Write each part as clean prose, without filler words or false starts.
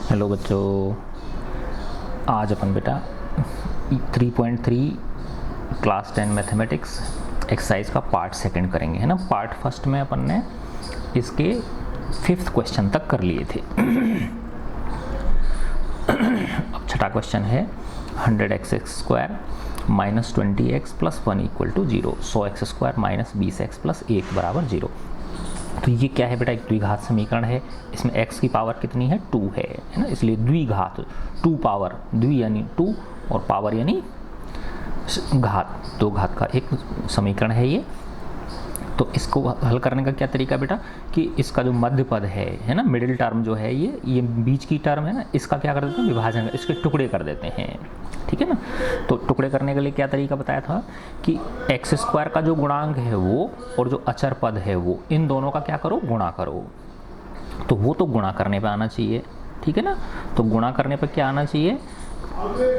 Hello बच्चों, आज अपन बेटा 3.3 क्लास 10 मैथमेटिक्स एक्सरसाइज का पार्ट सेकंड करेंगे, है ना। पार्ट फर्स्ट में अपन ने इसके 5th क्वेश्चन तक कर लिए थे। अब छठा क्वेश्चन है 100x² minus 20x plus 1 equal to 0, 100x² minus 20x plus 1 बराबर 0। तो ये क्या है बेटा, एक द्विघात समीकरण है। इसमें x की पावर कितनी है, 2 है ना, इसलिए द्विघात 2 पावर, द्वि यानी 2 और पावर यानी घात, दो घात का एक समीकरण है ये। तो इसको हल करने का क्या तरीका बेटा कि इसका जो मध्य पद है ना, मिडिल टर्म जो है ये बीच की टर्म है ना, इसका क्या कर देते हैं, विभाजन, इसके टुकड़े कर देते हैं, ठीक है ना। तो टुकड़े करने के लिए क्या तरीका बताया था कि x² का जो गुणांक है वो और जो अचर पद है वो, इन दोनों का क्या करो, गुणा करो। तो वो तो गुणा करने पे आना चाहिए, ठीक है ना। तो गुणा करने पे क्या आना चाहिए,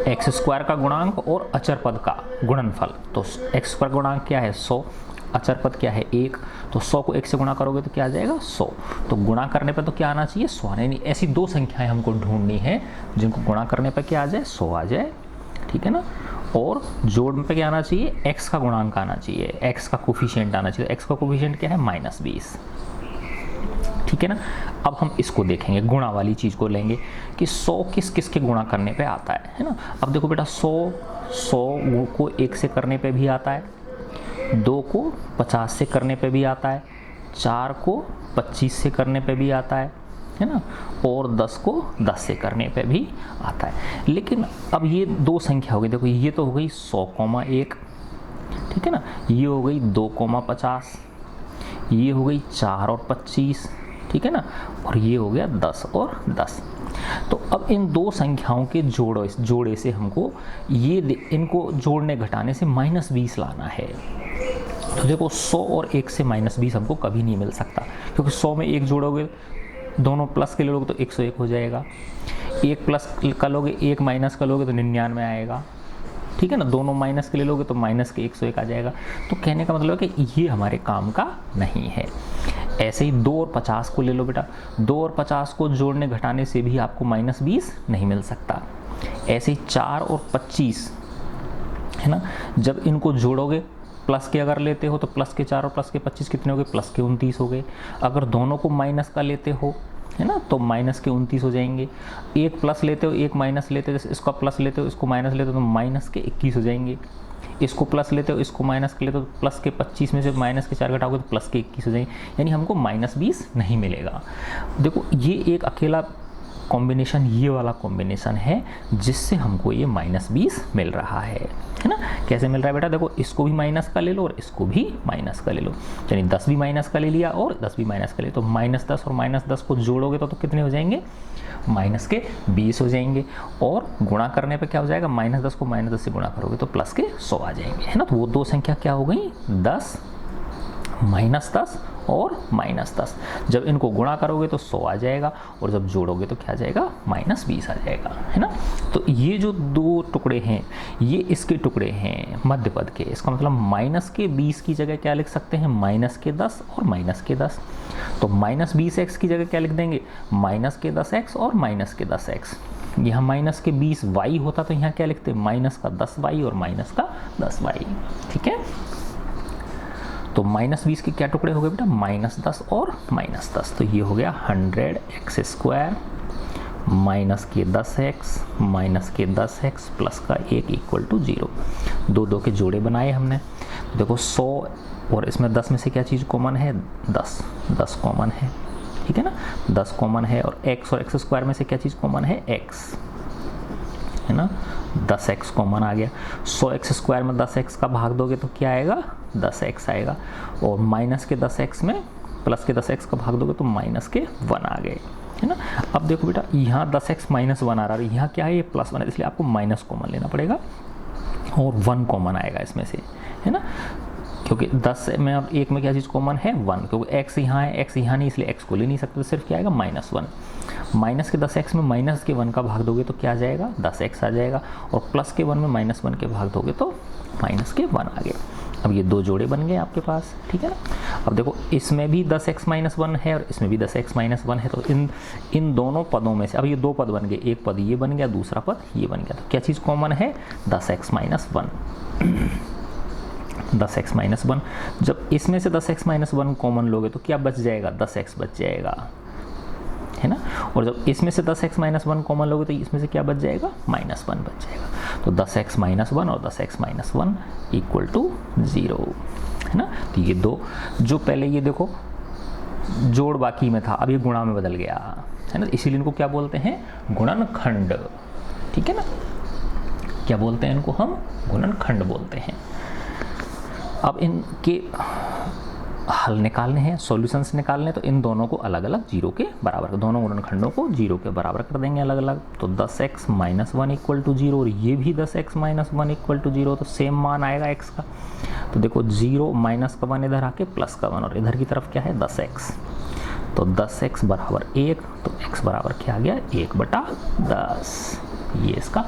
x² का गुणांक और अचर पद का गुणनफल। तो x² गुणांक क्या है 100, अचर पद क्या है 1, तो 100 को 1 से गुणा करोगे तो क्या आ जाएगा 100। तो गुणा करने पे तो क्या आना चाहिए 100 आना, यानी ऐसी दो संख्याएं हमको ढूंढनी है जिनको गुणा करने पे क्या आ जाए 100 आ जाए, ठीक है ना। और जोड़ पे क्या आना चाहिए, x का गुणांक आना चाहिए, x का कोफिशिएंट आना चाहिए। x का कोफिशिएंट क्या है -20, ठीक है ना। अब हम इसको देखेंगे, गुणा वाली चीज़ को लेंगे कि 100 किस किस के गुणा करने पे आता है ना। अब देखो बेटा 100 को 1 से करने पे भी आता है, 2 को 50 से करने पे भी आता है, 4 को 25 से करने पे भी आता है ना, और 10 को 10 से करने पे भी आता है। लेकिन अब ये दो संख्या हो गई, देखो ये तो हो गई 100,1, ठीक है ना, ये हो गई 2,50, ये हो गई 4 और 25, ठीक है ना, और ये हो गया 10 और 10। तो अब इन दो संख्याओं के जोड़े से हमको इनको जोड़ने घटाने से -20 लाना है। तो देखो 100 और 1 से -20 हमको कभी नहीं मिल सकता, क्योंकि 100 में 1 जोड़ोगे, दोनों प्लस के ले लोगे तो 101 हो जाएगा, 1 प्लस का लोगे 1 माइनस का लोगे तो 99 आएगा, ठीक है ना। दोनों माइनस के ले लोगे तो माइनस के 101 आ जाएगा। तो कहने का मतलब है कि ये हमारे काम का नहीं है। ऐसे ही 2 और 50 को ले लो बेटा, 2 और 50 को जोड़ने घटाने से भी आपको -20 नहीं मिल सकता। ऐसे ही 4 और 25 है ना, जब इनको जोड़ोगे, प्लस के अगर लेते हो तो प्लस के 4 और प्लस के 25 कितने हो गए, प्लस के 29 हो गए। अगर दोनों को माइनस का लेते हो है ना, तो माइनस के 29 हो जाएंगे। एक प्लस लेते हो, एक माइनस लेते हो, जैसे इसका प्लस लेते हो, इसको माइनस लेते हो तो माइनस के 21 हो जाएंगे। इसको प्लस लेते हो, इसको माइनस के लेते हो, तो प्लस के 25 में से माइनस के 4 घटाओगे तो प्लस के 21 हो जाएंगे, यानी हमको -20 नहीं मिलेगा। देखो ये एक अकेला कॉम्बिनेशन, ये वाला कॉम्बिनेशन है जिससे हमको ये -20 मिल रहा है ना। कैसे मिल रहा है बेटा, देखो इसको भी माइनस का ले लो और इसको भी माइनस का ले लो, यानी 10 भी माइनस का ले लिया और 10 भी माइनस का ले, तो -10 और -10 को जोड़ोगे तो कितने हो जाएंगे, -20 हो जाएंगे। और गुणा करने पे क्या हो जाएगा, -10 को -10 से गुणा करोगे तो प्लस के 100 आ जाएंगे, है ना। तो वो दो संख्या क्या हो गई, 10 -10 और -10। जब इनको गुणा करोगे तो 100 आ जाएगा और जब जोड़ोगे तो क्या आ जाएगा, -20 आ जाएगा, है ना। तो ये जो दो टुकड़े हैं ये इसके टुकड़े हैं मध्य पद के। इसका मतलब -20 की जगह क्या लिख सकते हैं, -10 और -10। तो -20x की जगह क्या लिख देंगे, -10x और -10x। यहाँ -20y होता तो यहाँ क्या लिखते, -10y और -10y, ठीक है। तो -20 के क्या टुकड़े हो गए बेटा, -10 और -10। तो ये हो गया 100x² माइनस के 10x माइनस के 10x प्लस का 1 इक्वल टू 0। दो के जोड़े बनाए हमने। देखो 100 और इसमें 10 में से क्या चीज़ कॉमन है, 10 कॉमन है, ठीक है ना, 10 कॉमन है। और x और x² में से क्या चीज़ कॉमन है, x, है ना, 10x कॉमन आ गया। 100x² में 10x का भाग दोगे तो क्या आएगा, 10x आएगा। और माइनस के 10x में प्लस के 10x का भाग दोगे तो माइनस के 1 आ गए, है ना। अब देखो बेटा यहाँ 10x -1 आ रहा है, यहाँ क्या है, ये +1 है, इसलिए आपको माइनस कॉमन लेना पड़ेगा और 1 कॉमन आएगा इसमें से, है ना। क्योंकि 10 में अब 1 में क्या चीज़ कॉमन है, 1, क्योंकि x यहाँ है, x यहाँ नहीं, इसलिए x को ले नहीं सकते, तो सिर्फ क्या आएगा -1। माइनस के 10x में माइनस के 1 का भाग दोगे तो क्या आ जाएगा, 10x आ जाएगा। और प्लस के 1 में -1 के भाग दोगे तो -1 आ गया। अब ये दो जोड़े बन गए आपके पास, ठीक है ना। अब देखो इसमें भी 10x-1 है और इसमें भी 10x-1 है, तो इन दोनों पदों में से अब ये दो पद बन गए, एक पद ये बन गया, दूसरा पद ये बन गया, तो क्या चीज़ कॉमन है? 10x-1। 10x-1, जब इसमें से 10x-1 कॉमन लोगे तो क्या बच जाएगा? 10x बच जाएगा, है ना। और जब इसमें से 10x-1 कॉमन लोगे तो इसमें से क्या बच जाएगा? -1 बच जाएगा। तो 10x-1 और 10x-1 इक्वल टू 0, है ना। तो ये दो जो पहले ये देखो जोड़ बाकी में था, अब ये गुणा में बदल गया, है ना। इसीलिए इनको क्या बोलते हैं? गुणनखंड, ठीक है ना। क्या बोलते हैं इनको? हम गुणनखंड बोलते हैं। अब इनके हल निकालने हैं, सॉल्यूशंस निकालने, तो इन दोनों को अलग अलग 0 के बराबर, दोनों गुणनखंडों को 0 के बराबर कर देंगे अलग अलग। तो 10x-1 इक्वल टू 0 और ये भी 10x-1 इक्वल टू 0, तो सेम मान आएगा x का। तो देखो 0 माइनस का 1 इधर आके प्लस का 1 और इधर की तरफ क्या है? 10x। तो 10x बराबर 1, तो x बराबर क्या आ गया? 1/10। ये इसका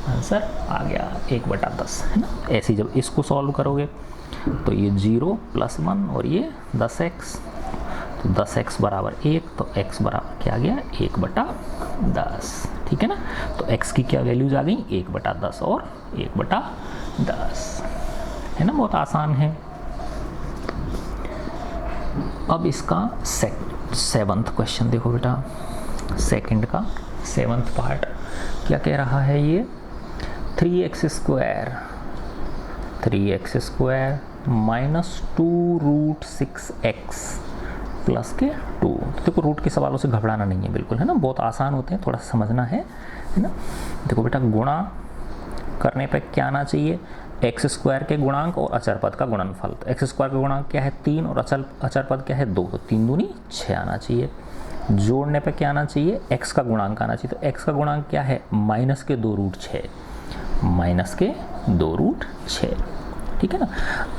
आंसर आ गया 1/10, है ना। ऐसे जब इसको सॉल्व करोगे तो ये 0 + 1 और ये 10x, तो 10x बराबर 1, तो x बराबर क्या आ गया? 1/10, ठीक है ना। तो x की क्या वैल्यूज आ गई? 1/10 और 1/10, है ना। बहुत आसान है। अब इसका सेवंथ क्वेश्चन देखो बेटा, सेकंड का 7th पार्ट क्या कह रहा है? ये 3x² -2 √6x प्लस के 2। तो देखो रूट के सवालों से घबराना नहीं है बिल्कुल, है ना। बहुत आसान होते हैं, थोड़ा समझना है ना। देखो बेटा गुणा करने पे क्या आना चाहिए? x² के गुणांक और अचर पद का गुणनफल। तो x² का गुणांक क्या है? 3 और अचर पद क्या है? 2, तो 3 दूनी 6 आना चाहिए। जोड़ने पे क्या आना चाहिए? x का गुणांक आना चाहिए। तो x का गुणांक क्या है? -2 √6, ठीक है ना।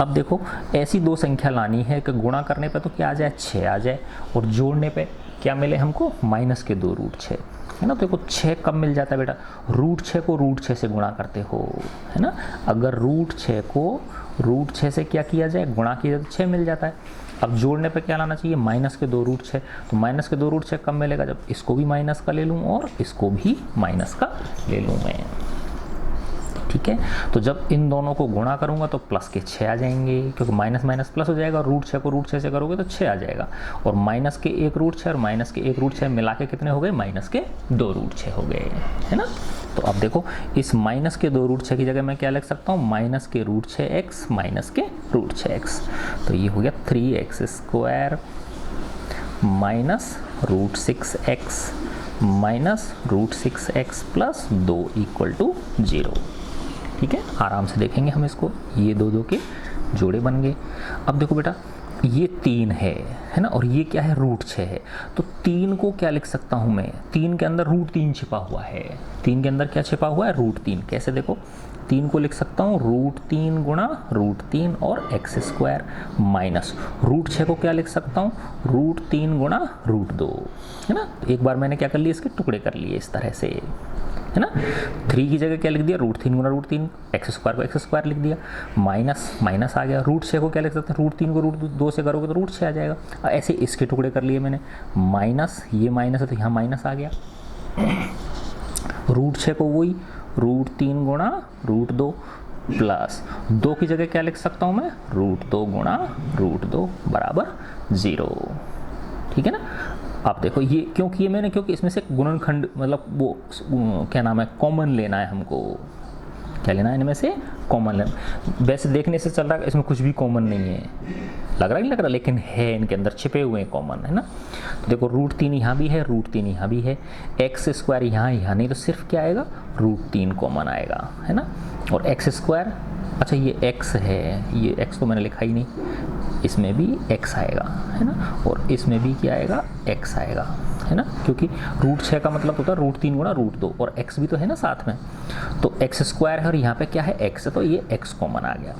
अब देखो ऐसी दो संख्या लानी है कि गुणा करने पे तो क्या आ जाए? 6 आ जाए, और जोड़ने पे क्या मिले हमको? -2 √6, है ना। तो देखो 6 कब मिल जाता है बेटा? √6 को √6 से गुणा करते हो, है ना। अगर √6 को √6 से क्या किया जाए? गुणा किया जाए तो 6 मिल जाता है। अब जोड़ने पे क्या लाना चाहिए? -2 √6, तो -2 √6 कब मिलेगा? जब इसको भी माइनस का ले लूँ और इसको भी माइनस का ले लूँ मैं, ठीक है। तो जब इन दोनों को गुणा करूंगा तो प्लस के 6 आ जाएंगे, क्योंकि माइनस माइनस प्लस हो जाएगा। √6 को √6 से करोगे तो 6 आ जाएगा, और माइनस के 1 √6 और माइनस के 1 √6 मिला के कितने हो गए? -2 √6 हो गए, है ना। तो अब देखो इस -2 √6 की जगह मैं क्या लिख सकता हूँ? -√6x -√6x। तो ये हो गया 3x² -√6x -√6x + 2 = 0, ठीक है। आराम से देखेंगे हम इसको, ये दो के जोड़े बन गए। अब देखो बेटा ये 3 है ना, और ये क्या है? √6 है। तो 3 को क्या लिख सकता हूँ मैं? 3 के अंदर √3 छिपा हुआ है। 3 के अंदर क्या छिपा हुआ है? √3। कैसे? देखो 3 को लिख सकता हूँ √3 गुणा √3 और x² माइनस √6 को क्या लिख सकता हूँ? √3 गुणा √2, है ना। एक बार मैंने क्या कर लिया? इसके टुकड़े कर लिए इस तरह से, है ना। 3 की जगह क्या लिख दिया? √3 गुणा √3, x² को x² लिख दिया, माइनस आ गया। √6 को क्या लिख सकते हैं? √3 को √2 से करोगे तो √6 आ जाएगा। ऐसे इसके टुकड़े कर लिए मैंने, माइनस, ये माइनस है तो यहाँ माइनस आ गया। √6 को वही √3 गुणा √2 प्लस 2 की जगह क्या लिख सकता हूँ मैं? √2 गुणा √2 बराबर 0, ठीक है ना। अब देखो ये क्यों किए मैंने? क्योंकि इसमें से गुणनखंड मतलब वो क्या नाम है? कॉमन लेना है हमको। क्या लेना है? इनमें से कॉमन लेना। वैसे देखने से चल रहा है इसमें कुछ भी कॉमन नहीं है, लग रहा नहीं लग रहा, लेकिन है, इनके अंदर छिपे हुए हैं कॉमन, है ना। तो देखो √3 यहाँ भी है, √3 यहाँ भी है, x² यहाँ नहीं, तो सिर्फ क्या आएगा? √3 कॉमन आएगा, है ना। और x², अच्छा ये x है, ये x तो मैंने लिखा ही नहीं, इसमें भी x आएगा, है ना। और इसमें भी क्या आएगा? x आएगा, है ना, क्योंकि √6 का मतलब होता है √3 गुणा √2, और x भी तो है ना साथ में। तो x² है और यहाँ पे क्या है? x है, तो ये x कॉमन आ गया।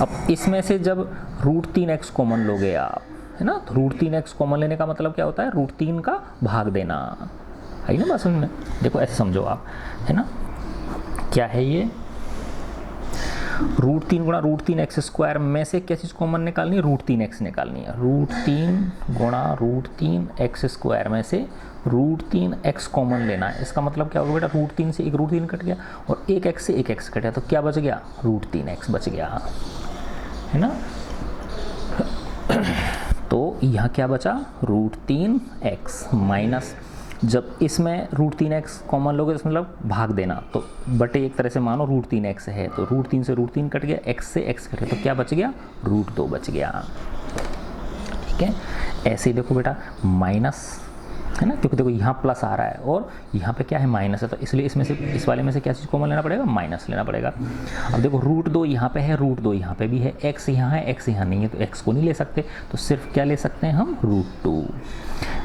अब इसमें से जब √3x कॉमन लोगे आप, है ना, तो √3x कॉमन लेने का मतलब क्या होता है? √3 का भाग देना, है ना बात समझ में। देखो ऐसे समझो आप, है ना। क्या है ये? रूट 3 गुणा रूट 3 एक्स स्क्वायर में से क्या चीज़ कॉमन निकालनी है, रूट 3 एक्स निकालनी है। रूट 3 गुणा रूट 3 एक्स स्क्वायर में से रूट 3 एक्स कॉमन लेना है। इसका मतलब क्या होगा बेटा, रूट 3 से एक रूट 3 कट गया और एक एक्स से एक एक्स कट गया, तो क्या बच गया, रूट 3 एक्स बच गया, है ना। तो यहाँ क्या बचा, रूट 3 एक्स माइनस, जब इसमें रूट 3 एक्स कॉमन लोगे तो मतलब भाग देना, तो बटे एक तरह से मानो रूट 3 एक्स है, तो रूट 3 से रूट 3 कट गया, एक्स से एक्स कट गया, तो क्या बच गया, रूट 2 बच गया। ठीक है, ऐसे ही देखो बेटा माइनस है ना, क्योंकि देखो यहाँ प्लस आ रहा है और यहाँ पे क्या है, माइनस है, तो इसलिए इसमें से इस वाले में से क्या चीज़ कॉमन लेना पड़ेगा, माइनस लेना पड़ेगा। अब देखो रूट 2 यहाँ पे है, रूट 2 यहाँ पे भी है, एक्स यहाँ है, एक्स यहाँ नहीं है, तो एक्स को नहीं ले सकते, तो सिर्फ क्या ले सकते हैं हम, रूट 2।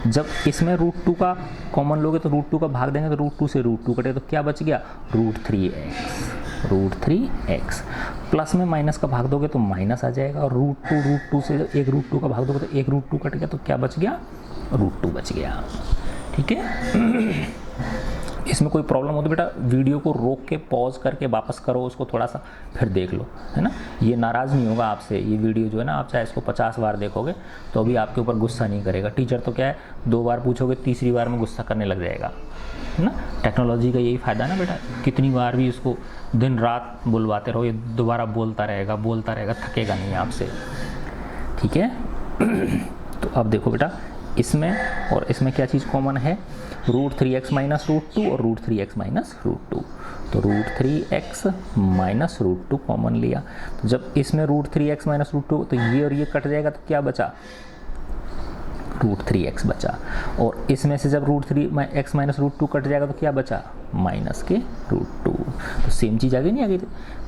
जब इसमें रूट 2 का कॉमन लोगे तो रूट 2 का भाग देंगे, तो रूट 2 से रूट 2 कटे, तो क्या बच गया, रूट 3 एक्स। प्लस में माइनस का भाग दोगे तो माइनस आ जाएगा, और रूट 2 से एक रूट 2 का भाग दोगे तो एक रूट 2 कट गया, तो क्या बच गया, रूट 2 बच गया। ठीक है, इसमें कोई प्रॉब्लम हो तो बेटा वीडियो को रोक के पॉज करके वापस करो, उसको थोड़ा सा फिर देख लो, है ना। ये नाराज़ नहीं होगा आपसे, ये वीडियो जो है ना, आप चाहे इसको 50 बार देखोगे तो अभी आपके ऊपर गुस्सा नहीं करेगा। टीचर तो क्या है, 2 बार पूछोगे, तीसरी बार में गुस्सा करने लग जाएगा, है ना। टेक्नोलॉजी का यही फ़ायदा है ना बेटा, कितनी बार भी इसको दिन रात बुलवाते रहो, ये दोबारा बोलता रहेगा, थकेगा नहीं आपसे। ठीक है, तो अब देखो बेटा इसमें और इसमें क्या चीज़ कॉमन है, रूट 3x माइनस रूट 2 और रूट 3x माइनस रूट 2, तो root 3x minus root 2 common लिया, तो जब इसमें रूट 3x माइनस रूट 2, तो ये और ये कट जाएगा, तो क्या बचा, रूट 3x बचा, और इसमें से जब root 3x minus root 2 cut जाएगा तो क्या बचा, माइनस के रूट 2, तो सेम चीज़ आ गई, नहीं आ गई,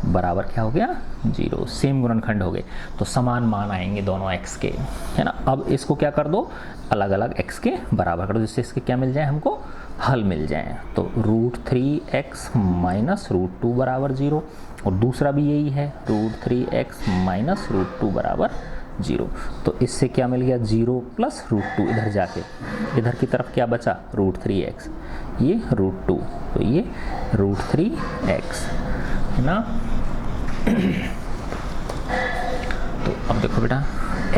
बराबर क्या हो गया, 0, सेम गुणनखंड हो गए, तो समान मान आएंगे दोनों x के, है ना। अब इसको क्या कर दो, अलग अलग x के बराबर कर दो, जिससे इसके क्या मिल जाए, हमको हल मिल जाए, तो रूट 3x माइनस रूट 2 बराबर 0, और दूसरा भी यही है, रूट 3x माइनस रूट 2 बराबर 0, तो इससे क्या मिल गया, 0 प्लस रूट 2, इधर जाके इधर की तरफ क्या बचा, रूट 3x, ये रूट 2, तो ये रूट 3x, है ना। तो अब देखो बेटा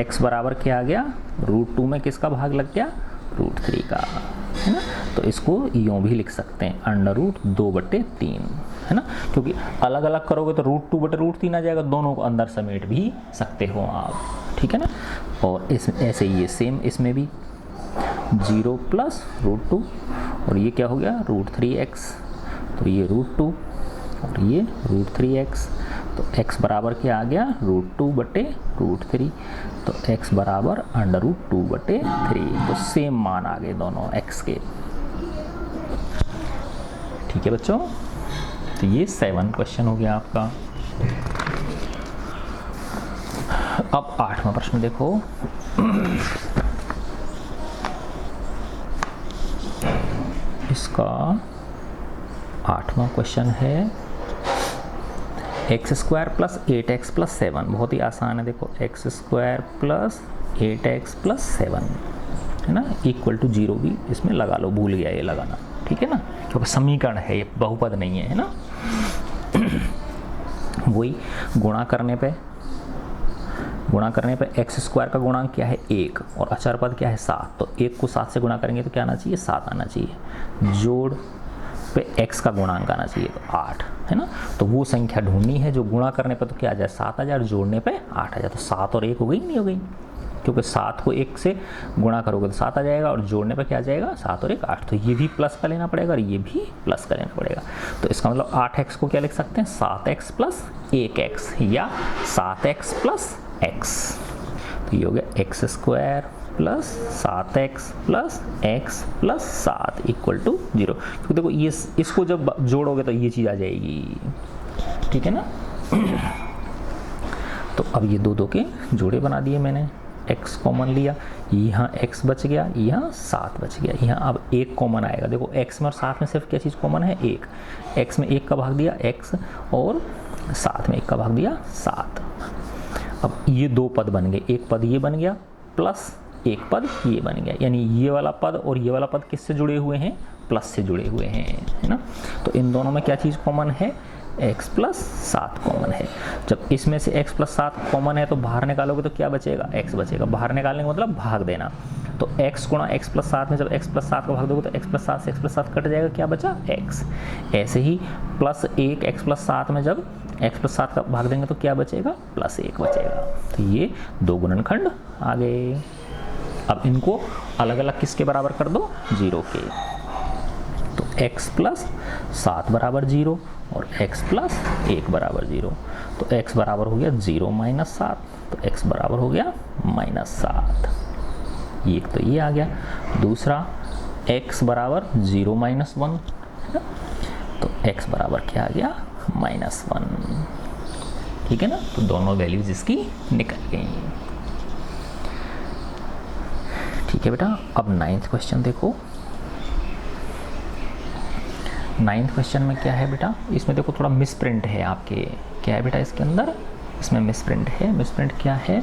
x बराबर क्या आ गया, रूट 2 में किसका भाग लग गया, रूट 3 का, है ना। तो इसको यूँ भी लिख सकते हैं, अंडर रूट 2/3, है ना, क्योंकि अलग अलग करोगे तो रूट 2/√3 आ जाएगा, दोनों को अंदर समेट भी सकते हो आप, ठीक है ना। और इस ऐसे ही ये सेम इसमें भी 0 प्लस रूट 2, और ये क्या हो गया, रूट 3x, तो ये रूट 2 और ये रूट 3x, तो x बराबर क्या आ गया, रूट 2/√3, तो x बराबर अंडर रूट 2/3, तो सेम मान आ गए दोनों x के। ठीक है बच्चों, तो ये 7 क्वेश्चन हो गया आपका। अब 8वां प्रश्न देखो, इसका 8वां क्वेश्चन है x² प्लस 8x प्लस 7, बहुत ही आसान है, देखो x² प्लस 8x प्लस 7, है ना, इक्वल टू 0 भी इसमें लगा लो, भूल गया ये लगाना, ठीक है ना, क्योंकि समीकरण है ये, बहुपद नहीं है, है ना। वही गुणा करने पे x² का गुणांक क्या है, 1, और अचर पद क्या है 7, तो 1 को 7 से गुणा करेंगे तो क्या आना चाहिए, 7 आना चाहिए, जोड़ पे x का गुणांक आना चाहिए, तो 8, है ना। तो वो संख्या ढूंढनी है जो गुणा करने पे तो क्या आ जाए, 7 आ जाए, और जोड़ने पे 8 आ जाए, तो 7 और 1 हो गई, नहीं हो गई, क्योंकि 7 को 1 से गुणा करोगे तो 7 आ जाएगा, और जोड़ने पे क्या आ जाएगा, 7 और 1 8, तो ये भी प्लस का लेना पड़ेगा और ये भी प्लस का लेना पड़ेगा, तो इसका मतलब 8x को क्या लिख सकते हैं, 7x प्लस 1x, या 7x प्लस x, तो ये हो गया x² plus 7x plus x plus 7 equal to 0, क्योंकि देखो ये इसको जब जोड़ोगे तो ये चीज़ आ जाएगी, ठीक है ना। तो अब ये दो के जोड़े बना दिए मैंने, x कॉमन लिया, यहाँ x बच गया, यहाँ 7 बच गया, यहाँ अब 1 कॉमन आएगा, देखो x में और 7 में सिर्फ क्या चीज़ कॉमन है, 1, x में 1 का भाग दिया x, और 7 में 1 का भाग दिया 7। अब ये 2 पद बन गए, एक पद ये बन गया प्लस एक पद ये बन गया, यानी ये वाला पद और ये वाला पद किससे जुड़े हुए हैं, प्लस से जुड़े हुए हैं, है ना। तो इन दोनों में क्या चीज़ कॉमन है, x प्लस 7 कॉमन है। जब इसमें से x प्लस 7 कॉमन है तो बाहर निकालोगे तो क्या बचेगा, x बचेगा। बाहर निकालने का मतलब भाग देना, तो x गुणा x प्लस 7 में जब x प्लस 7 को भाग दोगे तो x प्लस 7 से x प्लस 7 कट जाएगा, क्या बचा x। ऐसे ही प्लस 1 x प्लस 7 में जब x प्लस 7 का भाग देंगे तो क्या बचेगा, प्लस 1 बचेगा। तो ये दो गुणनखंड आ गए। अब इनको अलग अलग किसके बराबर कर दो, 0 के। तो x प्लस 7 बराबर 0 और x प्लस 1 बराबर 0। तो x बराबर हो गया 0 माइनस 7, तो x बराबर हो गया -7। एक तो ये आ गया। दूसरा x बराबर 0 माइनस 1, तो x बराबर क्या आ गया, -1। ठीक है ना, तो दोनों वैल्यूज इसकी निकल गई। ठीक है बेटा, अब 9th क्वेश्चन देखो। 9th क्वेश्चन में क्या है बेटा, इसमें देखो थोड़ा मिसप्रिंट है आपके। क्या है बेटा इसके अंदर, इसमें मिसप्रिंट है। मिसप्रिंट क्या है,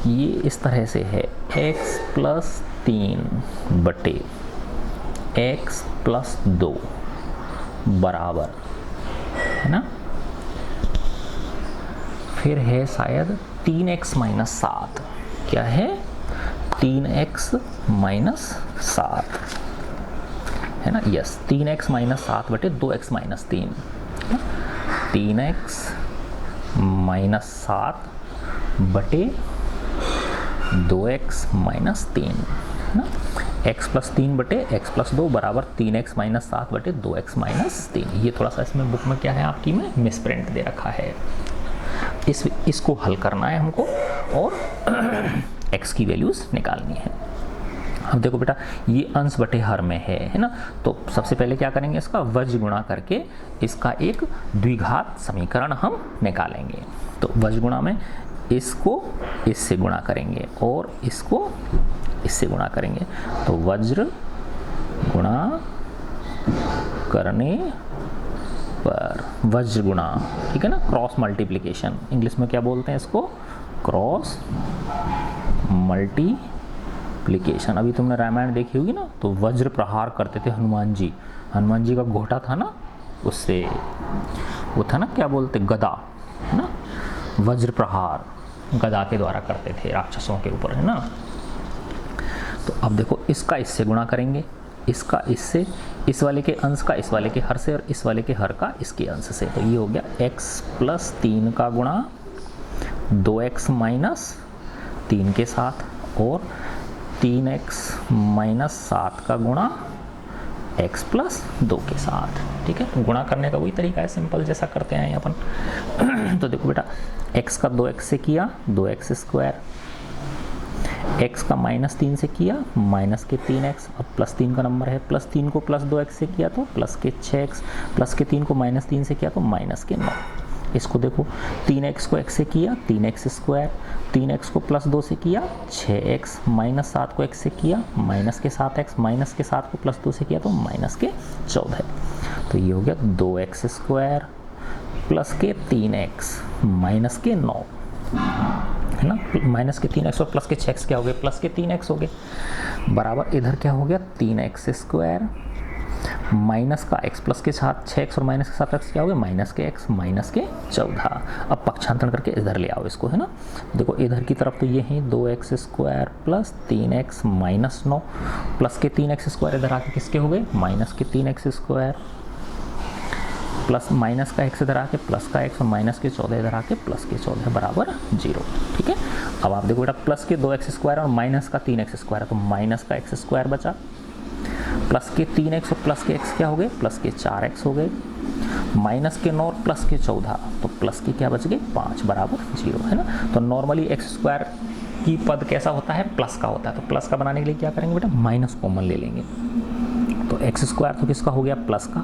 ये इस तरह से है, x प्लस 3 बटे x प्लस 2 बराबर, है ना, फिर है शायद 3x माइनस 7। क्या है, 3x माइनस 7, है ना, यस, 3x माइनस 7 बटे 2x माइनस 3। 3x माइनस 7 बटे 2x माइनस 3, है ना। x प्लस 3 बटे x प्लस 2 बराबर 3x माइनस 7 बटे 2x माइनस 3। ये थोड़ा सा इसमें बुक में क्या है आपकी में मिसप्रिंट दे रखा है। इसको हल करना है हमको और x की वैल्यूज निकालनी है। अब देखो बेटा, ये अंश बटे हर में है ना, तो सबसे पहले क्या करेंगे, इसका वज्र गुणा करके इसका एक द्विघात समीकरण हम निकालेंगे। तो वज्र गुणा में इसको इससे गुणा करेंगे और इसको इससे गुणा करेंगे, तो वज्र गुणा करने पर वज्र गुणा, ठीक है ना, क्रॉस मल्टीप्लिकेशन, इंग्लिश में क्या बोलते हैं इसको, क्रॉस मल्टीप्लिकेशन। अभी तुमने रामायण देखी होगी ना, तो वज्र प्रहार करते थे हनुमान जी। हनुमान जी का घोटा था ना, उससे वो था ना, क्या बोलते, गदा, है ना, वज्र प्रहार गदा के द्वारा करते थे राक्षसों के ऊपर, है ना। तो अब देखो, इसका इससे गुणा करेंगे, इसका इससे, इस वाले के अंश का इस वाले के हर से और इस वाले के हर का इसके अंश से। तो ये हो गया x प्लस 3 का गुणा 2x माइनस 3 के साथ और 3x माइनस 7 का गुणा x प्लस 2 के साथ। ठीक है, गुणा करने का वही तरीका है, सिंपल जैसा करते हैं अपन। तो देखो बेटा, x का 2x से किया 2x स्क्वायर, x का -3 से किया माइनस के 3x, और प्लस 3 का नंबर है, प्लस 3 को प्लस 2x से किया तो प्लस के 6x, प्लस के 3 को -3 से किया तो माइनस के 9। इसको देखो, 3x को x से किया 3x स्क्वायर, 3x को प्लस 2 से किया 6x, माइनस 7 को x से किया माइनस के 7x, माइनस के 7 को प्लस 2 से किया तो माइनस के 14। तो ये हो गया 2x स्क्वायर प्लस के 3x माइनस के 9, है ना, माइनस के 3x और प्लस के 6x क्या हो गए, प्लस के 3x हो गए, बराबर इधर क्या हो गया 3x स्क्वायर माइनस का x प्लस के साथ 6x और माइनस के 7x क्या हो गया, माइनस के x माइनस के 14। अब पक्षांतरण करके इधर ले आओ इसको, है ना। देखो इधर की तरफ तो ये है 2x square plus 3x minus 9 plus के 3x स्क्वायर, इधर आके किसके हो गए, माइनस के 3x स्क्वायर प्लस माइनस का x इधर आके प्लस का x और माइनस के 14 इधर आके प्लस के 14 बराबर 0। ठीक है, अब आप देखो बेटा, प्लस के 2x स्क्वायर और माइनस का 3x स्क्वायर है तो माइनस का x स्क्वायर बचा, प्लस के 3x और प्लस के x क्या हो गए, प्लस के 4x हो गए, माइनस के 9 और प्लस के 14 तो प्लस के क्या बच गए 5 बराबर 0, है ना। तो नॉर्मली x स्क्वायर की पद कैसा होता है, प्लस का होता है, तो प्लस का बनाने के लिए क्या करेंगे बेटा, माइनस कॉमन ले लेंगे। तो x स्क्वायर तो किसका हो गया, प्लस का,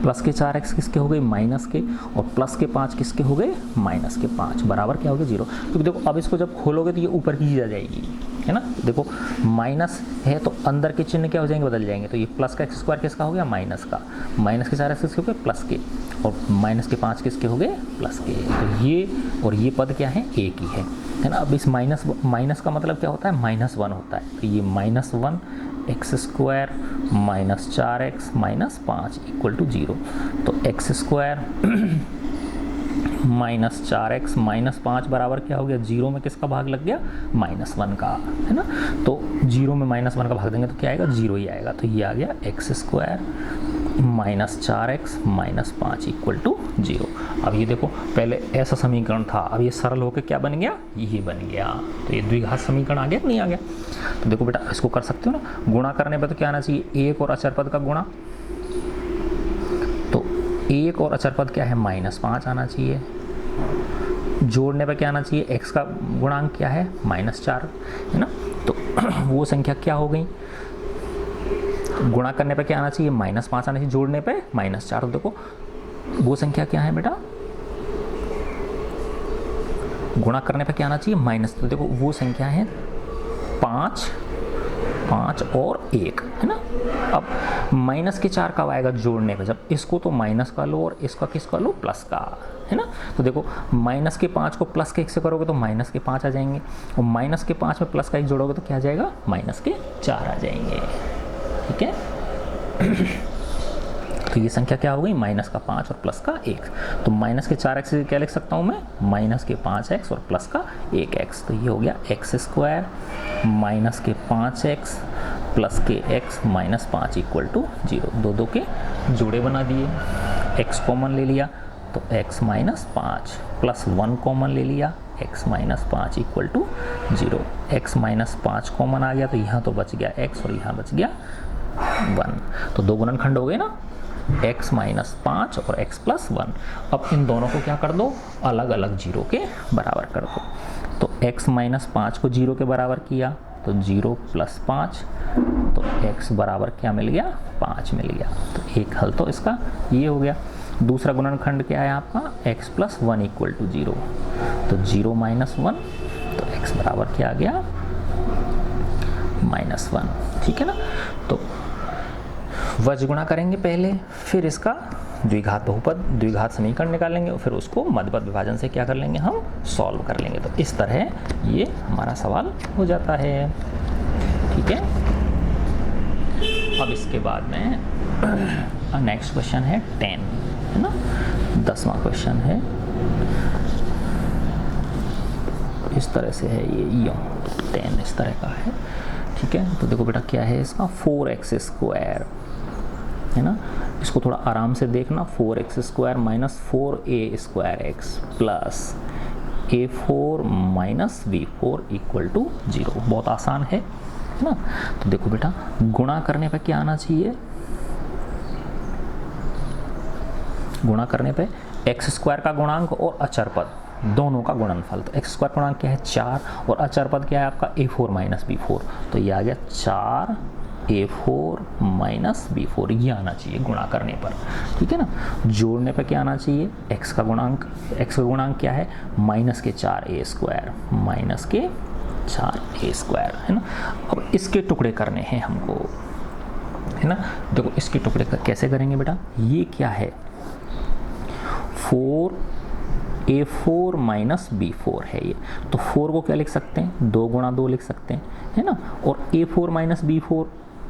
प्लस के 4x किसके हो गए, माइनस के, और प्लस के 5 किसके हो गए, माइनस के 5 बराबर क्या हो गया 0। क्योंकि देखो अब इसको जब खोलोगे तो ये ऊपर की जा जाएगी, है ना। देखो माइनस है तो अंदर के चिन्ह क्या हो जाएंगे, बदल जाएंगे। तो ये प्लस का x स्क्वायर किसका हो गया, माइनस का, माइनस के 4x किसके हो गए, प्लस के, और माइनस के 5 किसके हो गए, प्लस के। तो ये और ये पद क्या है, एक ही है ना। अब इस माइनस का मतलब क्या होता है, -1 होता है। तो ये -1 x square minus 4x minus 5 equal to 0। तो x स्क्वायर -4x -5 बराबर क्या हो गया, 0 में किसका भाग लग गया, -1 का, है ना। तो 0 में -1 का भाग देंगे तो क्या आएगा, 0 ही आएगा। तो ये आ गया x² -4x -5 = 0। अब ये देखो पहले ऐसा समीकरण था, अब ये सरल होकर क्या बन गया, ये बन गया। तो ये द्विघात समीकरण आ गया, नहीं आ गया। तो देखो बेटा इसको कर सकते हो ना, गुणा करने पर तो क्या आना चाहिए, एक और अचर पद का गुणा। तो एक और अचर पद क्या है, -5 आना चाहिए। जोड़ने पर क्या आना चाहिए, x का गुणांक क्या है, -4, है ना। तो वो संख्या क्या हो गई, गुणा करने पे क्या आना चाहिए, -5 आना चाहिए, जोड़ने पे -4। तो देखो वो संख्या क्या है बेटा, गुणा करने पे क्या आना चाहिए, माइनस। तो देखो वो संख्या है 5 और 1, है ना। अब -4 कब आएगा, जोड़ने पे, जब इसको तो माइनस का लो और इसका किसका लो, प्लस का, है ना। तो देखो -5 को +1 से करोगे तो -5 आ जाएंगे, और -5 में +1 जोड़ोगे तो क्या आ जाएगा, -4 आ जाएंगे, ठीक है। तो ये संख्या क्या हो गई, -5 और +1। तो -4x से क्या लिख सकता हूँ मैं, -5x और +1x। तो ये हो गया x² -5x +x -5 = 0। दो के जोड़े बना दिए, x कॉमन ले लिया तो x -5 +1 कॉमन ले लिया, x -5 = 0। x -5 कॉमन आ गया तो यहाँ तो बच गया x और यहाँ बच गया 1। तो दो गुणनखंड हो गए ना, x -5 और x +1। अब इन दोनों को क्या कर दो, अलग अलग 0 के बराबर कर दो। तो x -5 को 0 के बराबर किया तो 0 + 5, तो x बराबर क्या मिल गया, 5 मिल गया। तो एक हल तो इसका ये हो गया। दूसरा गुणनखंड क्या है आपका, x +1 = 0। तो 0 - 1, तो x बराबर क्या आ गया, -1, ठीक है ना। तो वज्र गुणा करेंगे पहले, फिर इसका द्विघात बहुपद द्विघात समीकरण निकालेंगे और फिर उसको मध्यपद विभाजन से क्या कर लेंगे, हम सॉल्व कर लेंगे। तो इस तरह ये हमारा सवाल हो जाता है, ठीक है। अब इसके बाद में नेक्स्ट क्वेश्चन है 10, है ना, 10वां क्वेश्चन है। इस तरह से है ये 10 इस तरह का है, ठीक है। तो देखो बेटा क्या है इसका, 4x², है ना। इसको थोड़ा आराम से देखना, 4x² - 4a²x + a4 - b4 = 0। बहुत आसान है ना। तो देखो बेटा गुणा करने पे क्या आना चाहिए, गुणा करने पे x² का गुणांक और अचर पद दोनों का गुणनफल। तो x² गुणांक क्या है, 4, और अचर पद क्या है आपका, a4 - b4। तो ये आ गया 4a4 - b4, ये आना चाहिए गुणा करने पर, ठीक है ना। जोड़ने पर क्या आना चाहिए, x का गुणांक क्या है, -4a² है ना। अब इसके टुकड़े करने हैं हमको, है ना। देखो इसके टुकड़े कैसे करेंगे बेटा, ये क्या है, 4a4 - b4 है ये। तो 4 को क्या लिख सकते हैं, 2 × 2 लिख सकते हैं, है ना। और a4 - b4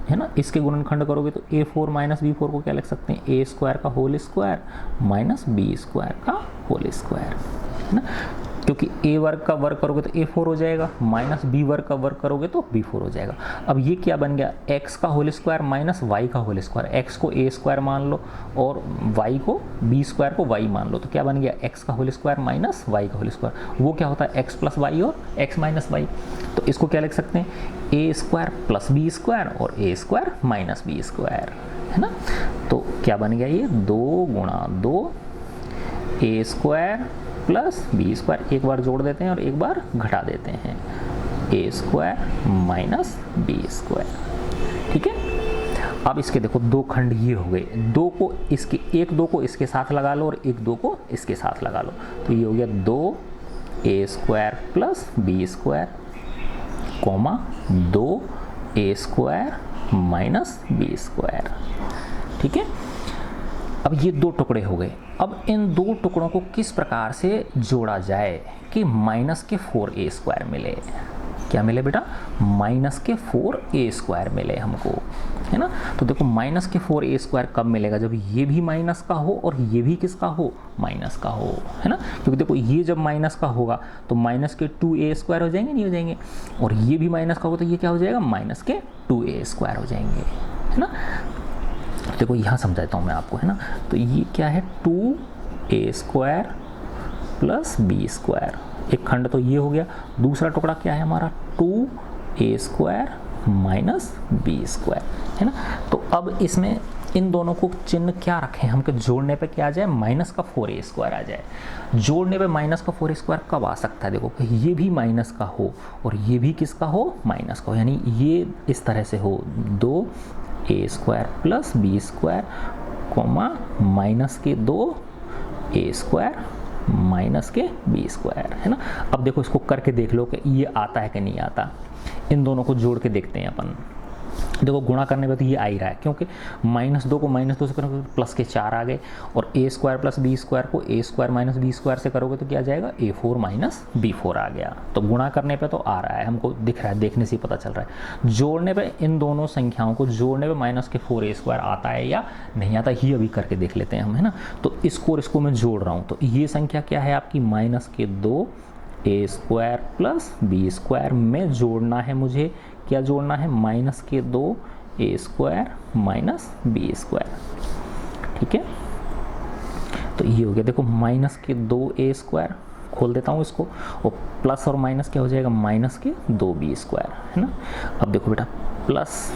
है ना, इसके गुणनखंड करोगे तो a4 - b4 को क्या लिख सकते हैं, a² का होल स्क्वायर -b² का होल स्क्वायर, है ना। क्योंकि a वर्ग का वर्ग करोगे तो a4 हो जाएगा, -b वर्ग का वर्ग करोगे तो b4 हो जाएगा। अब ये क्या बन गया, x का होल स्क्वायर -y का होल स्क्वायर। x को a² मान लो और y को b² को y मान लो, तो क्या बन गया, x का होल स्क्वायर -y का होल स्क्वायर। वो क्या होता है, x + y और x - y। तो इसको क्या लिख सकते हैं, a² + b² और a² - b², है ना। तो क्या बन गया ये, 2 × 2 a² + b²। एक बार जोड़ देते हैं और एक बार घटा देते हैं, a² - b², ठीक है। अब इसके देखो 2 खंड ये हो गए, 2 को इसके, एक 2 को इसके साथ लगा लो और एक 2 को इसके साथ लगा लो। तो ये हो गया 2a² + b², 2a² - b², ठीक है। अब ये 2 टुकड़े हो गए। अब इन 2 टुकड़ों को किस प्रकार से जोड़ा जाए कि -4a² मिले, क्या मिले बेटा, माइनस के 4a² मिले हमको, है ना। तो देखो माइनस के 4a² कब मिलेगा, जब ये भी माइनस का हो और ये भी किसका हो, माइनस का हो, है ना। क्योंकि देखो ये जब माइनस का होगा तो माइनस के 2a² हो जाएंगे, नहीं हो जाएंगे, और ये भी माइनस का होगा तो ये क्या हो जाएगा, माइनस के 2a² हो जाएंगे, है ना। देखो यहाँ समझाता हूँ मैं आपको, है ना। तो ये क्या है, 2a² प्लस b², एक खंड तो ये हो गया। दूसरा टुकड़ा क्या है हमारा, 2a² माइनस b², है ना। तो अब इसमें इन दोनों को चिन्ह क्या रखें हम, कि जोड़ने पे क्या आ जाए, माइनस का 4a² आ जाए। जोड़ने पे माइनस का 4a² कब आ सकता है, देखो कि ये भी माइनस का हो और ये भी किसका हो, माइनस का हो, यानी ये इस तरह से हो, 2a² plus b² comma minus के 2a² माइनस के b², है ना। अब देखो इसको करके देख लो कि ये आता है कि नहीं आता। इन दोनों को जोड़ के देखते हैं अपन। देखो गुणा करने पे तो ये आ ही रहा है, क्योंकि -2 को -2 से करोगे तो प्लस के 4 आ गए, और a² प्लस b² को a² माइनस b² से करोगे तो क्या जाएगा, a4 माइनस b4 आ गया। तो गुणा करने पे तो आ रहा है, हमको दिख रहा है, देखने से ही पता चल रहा है। जोड़ने पे इन दोनों संख्याओं को जोड़ने पे माइनस के 4a² आता है या नहीं आता, ये अभी करके देख लेते हैं हम, है ना। तो इसको मैं जोड़ रहा हूँ, तो ये संख्या क्या है आपकी, माइनस के 2a² प्लस b² में जोड़ना है मुझे, क्या जोड़ना है, माइनस के 2a² माइनस b², ठीक है। तो ये हो गया, देखो माइनस के 2a² खोल देता हूँ इसको, और प्लस और माइनस क्या हो जाएगा, माइनस के 2b², है ना। अब देखो बेटा प्लस,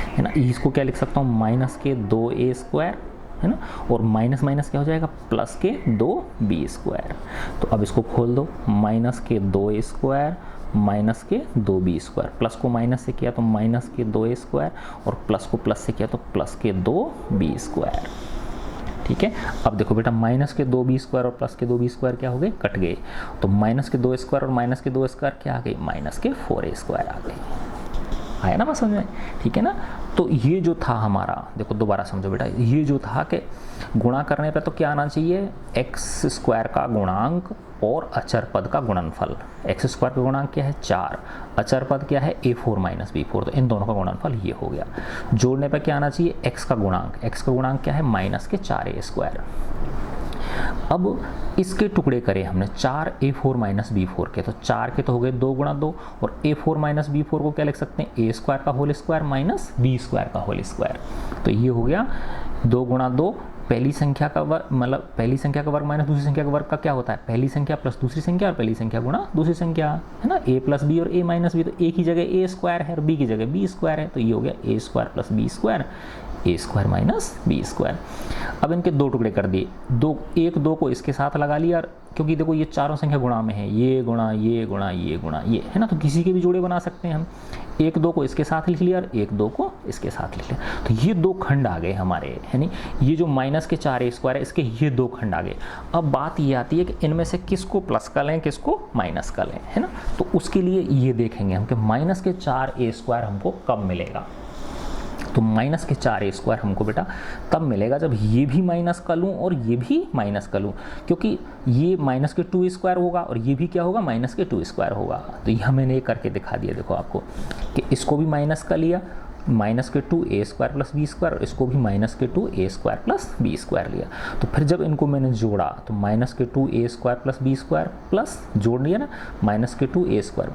है ना, इसको क्या लिख सकता हूँ, माइनस के 2a², है ना, और माइनस माइनस क्या हो जाएगा, प्लस के 2b²। तो अब इसको खोल दो, माइनस के 2a² माइनस के 2b², प्लस को माइनस से किया तो माइनस के 2a² और प्लस को प्लस से किया तो प्लस के 2b², ठीक है। अब देखो बेटा माइनस के 2b² और प्लस के 2b² क्या हो गए, कट गए, तो माइनस के 2a² और माइनस के 2a² क्या आ गए, माइनस के 4a² आ गए। आया ना बात समझ में, ठीक है ना। तो ये जो था हमारा, देखो दोबारा समझो बेटा, ये जो था कि गुणा करने पे तो क्या आना चाहिए, x² का गुणांक और अचर पद का गुणनफल। x² का गुणांक क्या है, 4, अचर पद क्या है, a4 माइनस b4, तो इन दोनों का गुणनफल ये हो गया। जोड़ने पे क्या आना चाहिए, x का गुणांक क्या है, माइनस के 4a²। अब इसके टुकड़े करे हमने 4a4 माइनस b4 के, तो 4 के तो हो गए 2 गुणा 2, और a4 माइनस b4 को क्या लिख सकते हैं, a² का होल स्क्वायर माइनस b² का होल स्क्वायर। तो ये हो गया 2 गुणा 2, पहली संख्या का वर्ग, मतलब पहली संख्या का वर्ग माइनस दूसरी संख्या का वर्ग का क्या होता है, पहली संख्या प्लस दूसरी संख्या, और पहली संख्या गुणा दूसरी संख्या, है ना। a प्लस बी और a माइनस बी, तो a की जगह a² है और b की जगह b² है, तो ये हो गया a² plus b², a² minus b²। अब इनके दो टुकड़े कर दिए, एक 2 को इसके साथ लगा लिया, क्योंकि देखो ये चारों संख्या गुणा में है, ये गुणा ये गुणा ये गुणा ये, है ना। तो किसी के भी जोड़े बना सकते हैं हम, 1 2 को इसके साथ लिख लिया और 1 2 को इसके साथ लिख लिया, तो ये 2 खंड आ गए हमारे, है नहीं। ये जो माइनस के 4a² है, इसके ये 2 खंड आ गए। अब बात ये आती है कि इनमें से किसको प्लस का लें, किसको माइनस का लें, है ना। तो उसके लिए ये देखेंगे हम कि माइनस के 4a² हमको कब मिलेगा। तो माइनस के 4a² हमको बेटा तब मिलेगा जब ये भी माइनस का लूँ और ये भी माइनस का लूँ, क्योंकि ये माइनस के 2² होगा और ये भी क्या होगा, माइनस के 2² होगा। तो यह मैंने ये करके दिखा दिया, देखो आपको कि इसको भी माइनस का लिया, माइनस के 2a² प्लस b², और इसको भी माइनस के 2a² प्लस b² लिया। तो फिर जब इनको मैंने जोड़ा तो माइनस के 2a² प्लस b² प्लस जोड़ लिया ना माइनस के 2a²,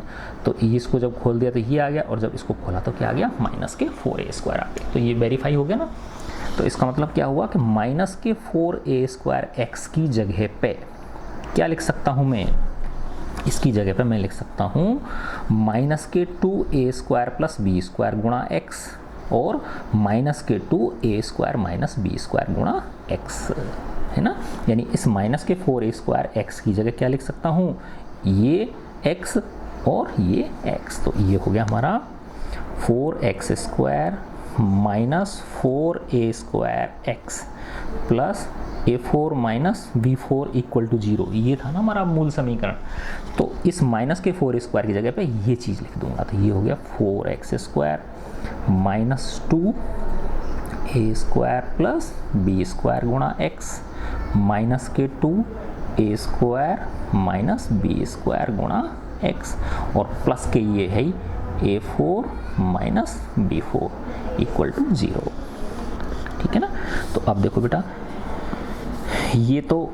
तो इसको जब खोल दिया तो ये आ गया, और जब इसको खोला तो क्या आ गया, माइनस के 4a² आ गया। तो ये वेरीफाई हो गया ना। तो इसका मतलब क्या हुआ कि माइनस के 4a² x की जगह पे क्या लिख सकता हूँ मैं, इसकी जगह पे मैं लिख सकता हूँ माइनस के 2a² प्लस b² गुणा x, और माइनस के 2a² माइनस b² गुणा x, है ना। यानी इस माइनस के 4a² x की जगह क्या लिख सकता हूँ, ये x और ये x। तो ये हो गया हमारा 4x² माइनस 4a² x प्लस a4 minus b4 equal to 0। ये था ना हमारा मूल समीकरण। तो इस माइनस के 4a² की जगह पे ये चीज़ लिख दूंगा, तो ये हो गया 4x² minus 2a² plus b² गुणा x माइनस के 2a² माइनस b² गुणा एक्स, और प्लस के ये है a4 minus b4 equal to 0। ठीक है ना। तो अब देखो बेटा, ये तो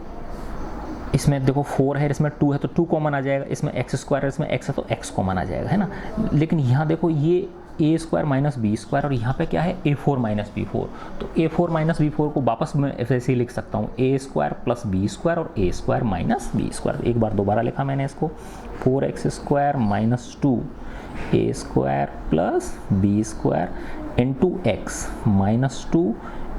इसमें देखो 4 है, इसमें 2 है तो 2 कॉमन आ जाएगा, इसमें एक्स स्क्वायर है, इसमें x है तो x कॉमन आ जाएगा, है ना। लेकिन यहाँ देखो ये ए स्क्वायर माइनस बी स्क्वायर और यहाँ पे क्या है a4 माइनस बी4, तो a4 माइनस बी4 को वापस मैं ऐसे ही लिख सकता हूँ A square plus B square और A square minus B square. एक बार दोबारा लिखा मैंने इसको, 4x square minus 2 A square plus B square into X minus 2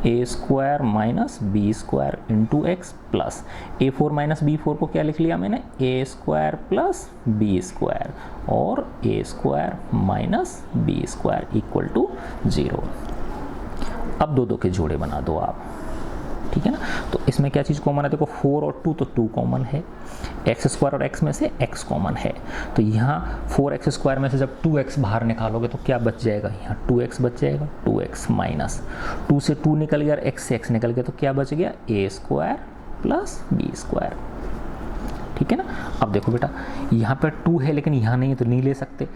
A square minus B square into X plus a4 minus b4 को क्या लिख लिया मैंने, A square plus B square और A square minus B square equal to 0। अब दो दो के जोड़े बना दो आप, ठीक है ना। तो इसमें क्या चीज़ कॉमन है, देखो 4 और 2 तो 2 कॉमन है, एक्स स्क्वायर और एक्स में से x कॉमन है, तो यहाँ 4x स्क्वायर में से जब 2x बाहर निकालोगे तो क्या बच जाएगा, यहाँ 2x बच जाएगा, 2x माइनस 2 से 2 निकल गया और x से x निकल गया तो क्या बच गया, A square plus B square. ठीक है ना। अब देखो बेटा, यहाँ पर 2 है लेकिन यहाँ नहीं है तो नहीं ले सकते,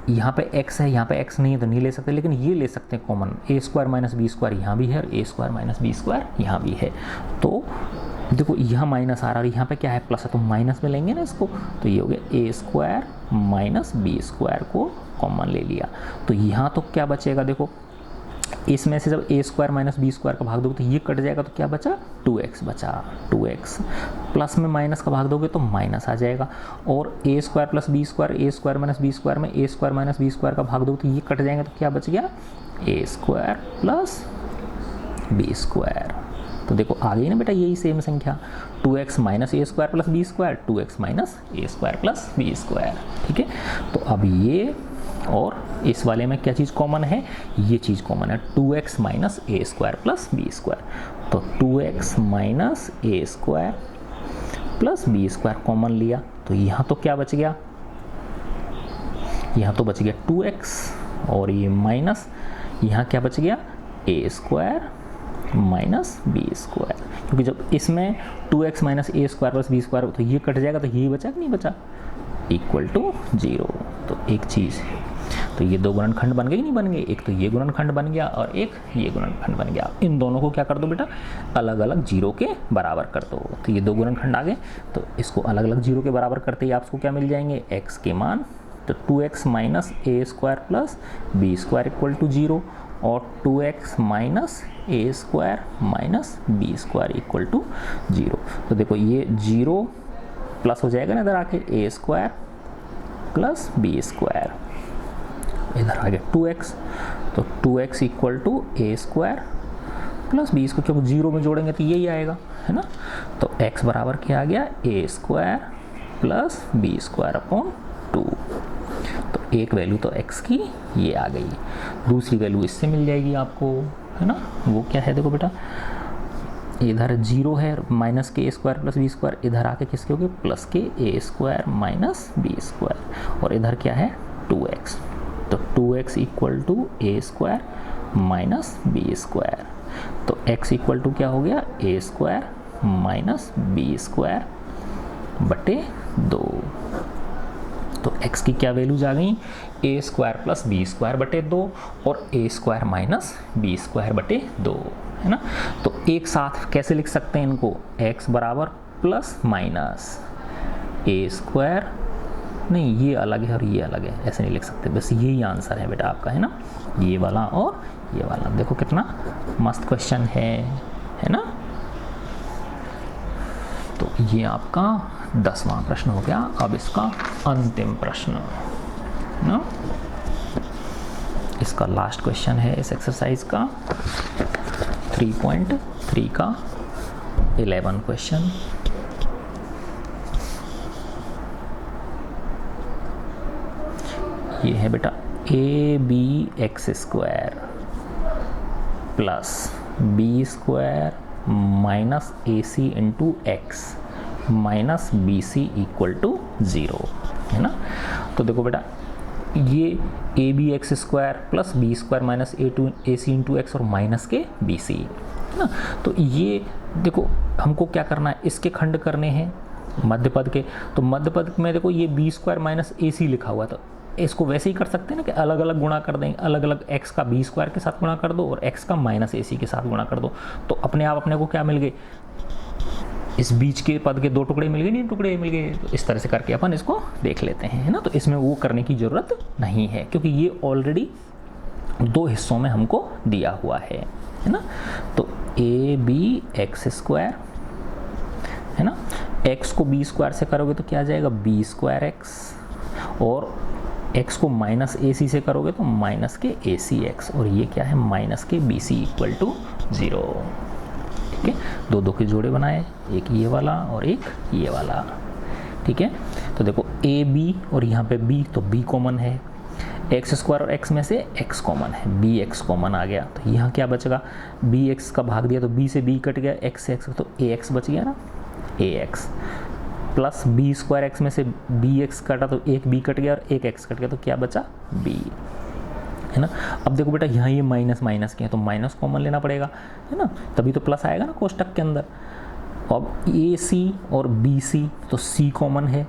यहाँ पे x है यहाँ पे x नहीं है तो नहीं ले सकते, लेकिन ये ले सकते हैं कॉमन, ए स्क्वायर माइनस बी स्क्वायर यहाँ भी है और A square minus B square यहाँ भी है। तो देखो यहाँ माइनस आ रहा है और यहाँ पे क्या है प्लस है, तो माइनस में लेंगे ना इसको, तो ये हो गया A square minus B square को कॉमन ले लिया, तो यहाँ तो क्या बचेगा, देखो इसमें से जब ए स्क्वायर माइनस बी स्क्वायर का भाग दोगे तो ये कट जाएगा, तो क्या बचा 2x बचा, 2x प्लस में माइनस का भाग दोगे तो माइनस आ जाएगा, और A square plus B square, A square minus B square में ए स्क्वायर माइनस बी स्क्वायर का भाग दोगे तो ये कट जाएंगे, तो क्या बच गया A square plus B square. तो देखो आ गई ना बेटा यही सेम संख्या, 2x minus A square plus B square, 2x minus A square plus B square. ठीक है, तो अब ये और इस वाले में क्या चीज़ कॉमन है, ये चीज़ कॉमन है, 2x minus A square plus B square, तो 2x minus A square plus B square common लिया, तो यहाँ तो क्या बच गया, यहाँ तो बच गया 2x और ये माइनस, यहाँ क्या बच गया A square minus B square, क्योंकि जब इसमें 2x minus A square plus B square तो ये कट जाएगा, तो ये बचा कि नहीं बचा, इक्वल टू 0। तो एक चीज़, तो ये दो गुणनखंड बन गए कि नहीं बन गए, एक तो ये गुणनखंड बन गया और एक ये गुणनखंड बन गया। इन दोनों को क्या कर दो बेटा, अलग अलग 0 के बराबर कर दो, तो ये दो गुणनखंड आ गए, तो इसको अलग अलग 0 के बराबर करते ही आपको क्या मिल जाएंगे, x के मान, तो 2x minus A square plus B square equal to 0 और 2x minus A square minus B square equal to 0। तो देखो ये 0 प्लस हो जाएगा ना इधर आके, A square plus B square, इधर आ गया 2x, तो 2x equal to A square plus B square, क्योंकि 0 में जोड़ेंगे तो यही आएगा, है ना। तो x बराबर क्या आ गया, A square plus B square upon 2। तो एक वैल्यू तो x की ये आ गई, दूसरी वैल्यू इससे मिल जाएगी आपको, है ना। वो क्या है, देखो बेटा इधर 0 है माइनस के A square plus B square, इधर आके किसके हो गए प्लस के A square minus B square, और इधर क्या है 2x, तो 2x equal to A square minus B square, तो x इक्वल टू क्या हो गया, A square minus B square बटे 2। तो x की क्या वैल्यूज आ गई, A square plus B square बटे 2 और A square minus B square बटे 2, है ना। तो एक साथ कैसे लिख सकते हैं इनको, x बराबर प्लस माइनस ए स्क्वायर, नहीं ये अलग है और ये अलग है, ऐसे नहीं लिख सकते, बस यही आंसर है बेटा आपका, है ना, ये वाला और ये वाला। देखो कितना मस्त क्वेश्चन है ना। तो ये आपका 10वां प्रश्न हो गया। अब इसका अंतिम प्रश्न ना, इसका लास्ट क्वेश्चन है इस एक्सरसाइज का 3.3 का 11 क्वेश्चन। ये है बेटा A B X square plus B square minus A C into X minus B C equal to 0, है ना। तो देखो बेटा ये A B X square plus B square minus A C into X और माइनस के बी सी, है ना। तो ये देखो हमको क्या करना है, इसके खंड करने हैं मध्य पद के, तो मध्य पद में देखो ये बी स्क्वायर माइनस ए सी लिखा हुआ था, इसको वैसे ही कर सकते हैं ना कि अलग अलग गुणा कर देंगे, अलग अलग x का बी स्क्वायर के साथ गुणा कर दो और x का माइनस ए सी के साथ गुणा कर दो, तो अपने आप अपने को क्या मिल गए, इस बीच के पद के 2 टुकड़े मिल गए, नहीं टुकड़े मिल गए। तो इस तरह से करके अपन इसको देख लेते हैं, है ना। तो इसमें वो करने की ज़रूरत नहीं है क्योंकि ये ऑलरेडी 2 हिस्सों में हमको दिया हुआ है ना। तो ए बी एक्स स्क्वायर, है ना, x को बी स्क्वायर से करोगे तो क्या आ जाएगा बी स्क्वायर एक्स, और x को माइनस ए सी से करोगे तो माइनस के ए सी एक्स, और ये क्या है माइनस के बी सी इक्वल टू 0। ठीक है, 2 के जोड़े बनाए, एक ये वाला और एक ये वाला। ठीक है, तो देखो ए बी और यहाँ पे b, तो b कॉमन है, एक्स स्क्वायर और x में से x कॉमन है, बी एक्स कॉमन आ गया, तो यहाँ क्या बचेगा, बी एक्स का भाग दिया तो b से b कट गया, x से x तो ए एक्स बच गया ना, A X plus B square X में से बी एक्स कटा तो एक बी कट गया और एक एक्स कट गया, तो क्या बचा बी, है ना। अब देखो बेटा यहाँ ये माइनस माइनस के हैं तो माइनस कॉमन लेना पड़ेगा, है ना, तभी तो प्लस आएगा ना कोष्टक के अंदर। अब ए सी और बी सी तो सी कॉमन है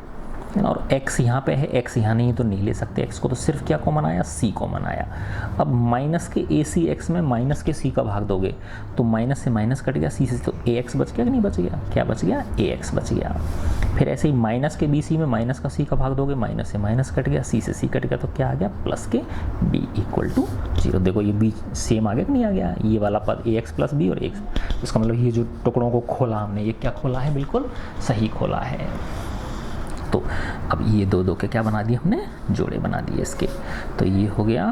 ना, और x यहाँ पे है, x यहाँ नहीं तो नहीं ले सकते x को, तो सिर्फ क्या कॉमन आया, c कॉमन आया। अब माइनस के ए सी एक्स में माइनस के c का भाग दोगे तो माइनस से माइनस कट गया, c से तो ax बच गया कि नहीं बच गया, क्या बच गया ax बच गया। फिर ऐसे ही माइनस के bc में माइनस का c का भाग दोगे, माइनस से माइनस कट गया, c से c कट गया, तो क्या आ गया प्लस के b इक्वल टू 0। देखो ये b सेम आ गया कि नहीं आ गया, ये वाला पद ax प्लस b और x, इसका मतलब ये जो टुकड़ों को खोला हमने, ये क्या खोला है, बिल्कुल सही खोला है। तो अब ये 2 के क्या बना दिए हमने, जोड़े बना दिए इसके, तो ये हो गया।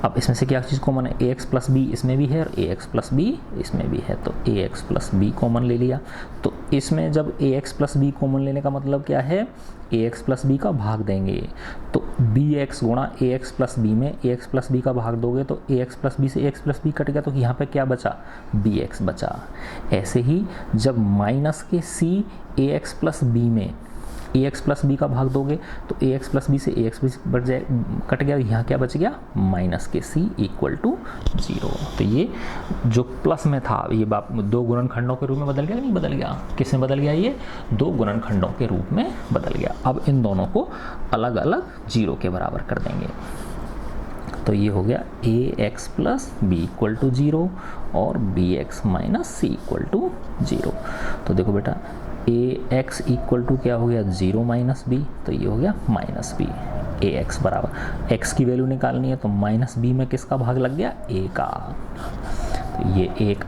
अब इसमें से क्या चीज़ कॉमन है, ए एक्स प्लस बी इसमें भी है और ए एक्स प्लस बी इसमें भी है, तो ए एक्स प्लस बी कॉमन ले लिया। तो इसमें जब ए एक्स प्लस बी कॉमन लेने का मतलब क्या है, ए एक्स प्लस बी का भाग देंगे, तो बी एक्स गुणा ए एक्स प्लस बी में ए एक्स प्लस बी का भाग दोगे तो ए एक्स प्लस बी से ए एक्स प्लस बी कट गया, तो यहाँ पे क्या बचा, बी एक्स बचा। ऐसे ही जब माइनस के सी ए एक्स प्लस बी में ए एक्स प्लस बी का भाग दोगे तो ए एक्स प्लस बी से ए एक्स बी बढ़ जाए, कट गया, यहाँ क्या बच गया माइनस के सी इक्वल टू 0। तो ये जो प्लस में था ये 2 गुणनखंडों के रूप में बदल गया नहीं बदल गया, किस में बदल गया, ये 2 गुणनखंडों के रूप में बदल गया। अब इन दोनों को अलग अलग 0 के बराबर कर देंगे, तो ये हो गया A X plus B equal to 0 और B X minus C equal to 0। तो देखो बेटा ए एक्स इक्वल टू क्या हो गया 0 माइनस बी, तो ये हो गया माइनस बी, ए एक्स बराबर एक्स की वैल्यू निकालनी है तो माइनस बी में किसका भाग लग गया, ए का, तो ये एक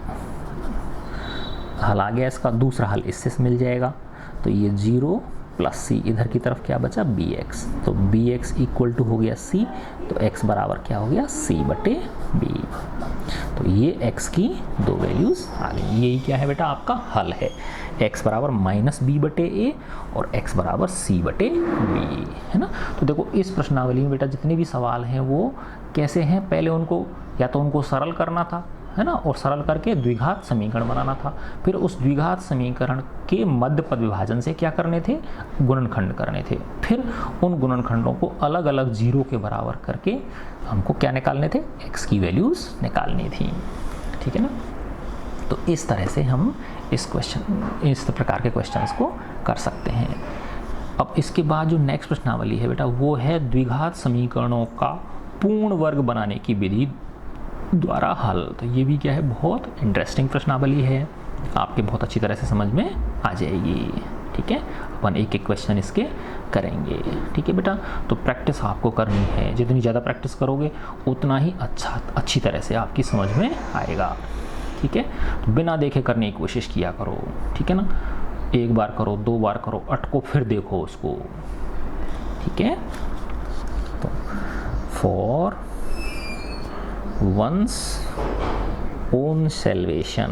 हल आ गया। इसका दूसरा हल इससे मिल जाएगा, तो ये 0 प्लस सी, इधर की तरफ क्या बचा बी एक्स, तो बी एक्स इक्वल टू हो गया सी, तो एक्स बराबर क्या हो गया सी बटे बी। तो ये x की 2 वैल्यूज़ आ गई, यही क्या है बेटा आपका हल है, x बराबर माइनस बी बटे ए और x बराबर सी बटे बी, है ना। तो देखो इस प्रश्नावली में बेटा जितने भी सवाल हैं वो कैसे हैं, पहले उनको या तो उनको सरल करना था, है ना, और सरल करके द्विघात समीकरण बनाना था, फिर उस द्विघात समीकरण के मध्य पद विभाजन से क्या करने थे, गुणनखंड करने थे, फिर उन गुणनखंडों को अलग अलग 0 के बराबर करके हमको क्या निकालने थे, x की वैल्यूज़ निकालनी थी, ठीक है ना। तो इस तरह से हम इस प्रकार के क्वेश्चंस को कर सकते हैं। अब इसके बाद जो नेक्स्ट प्रश्नावली है बेटा वो है द्विघात समीकरणों का पूर्ण वर्ग बनाने की विधि द्वारा हल। तो ये भी क्या है, बहुत इंटरेस्टिंग प्रश्नावली है, आपके बहुत अच्छी तरह से समझ में आ जाएगी, ठीक है। अपन एक एक क्वेश्चन इसके करेंगे, ठीक है बेटा। तो प्रैक्टिस आपको करनी है, जितनी ज़्यादा प्रैक्टिस करोगे उतना ही अच्छी तरह से आपकी समझ में आएगा, ठीक है। तो बिना देखे करने की कोशिश किया करो, ठीक है ना। 1 बार करो, 2 बार करो, अटको फिर देखो उसको, ठीक है। तो for one's own salvation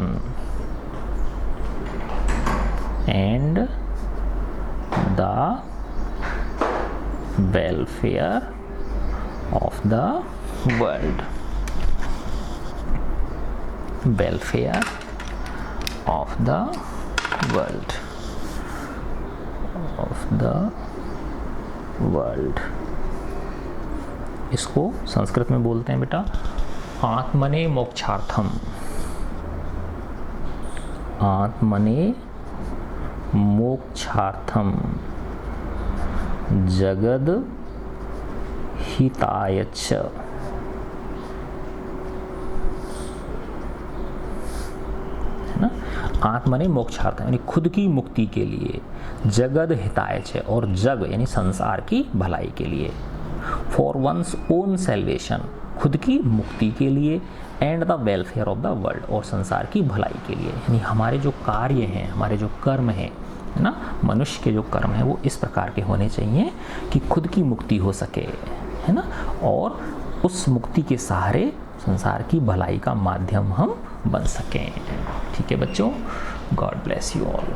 and the welfare of the world, welfare of the world, of the world, इसको संस्कृत में बोलते हैं बेटा आत्मने मोक्षार्थम, आत्मने मोक्षार्थम जगद हिताय च, है ना। आत्मने मोक्षार्थ यानी खुद की मुक्ति के लिए, जगद हिताय च और जग यानी संसार की भलाई के लिए, फॉर वंस ओन सेल्वेशन खुद की मुक्ति के लिए, and the welfare of the world और संसार की भलाई के लिए। यानी हमारे जो कार्य हैं, हमारे जो कर्म हैं, है ना, मनुष्य के जो कर्म हैं वो इस प्रकार के होने चाहिए कि खुद की मुक्ति हो सके, है ना, और उस मुक्ति के सहारे संसार की भलाई का माध्यम हम बन सकें। ठीक है बच्चों, गॉड ब्लेस यू ऑल।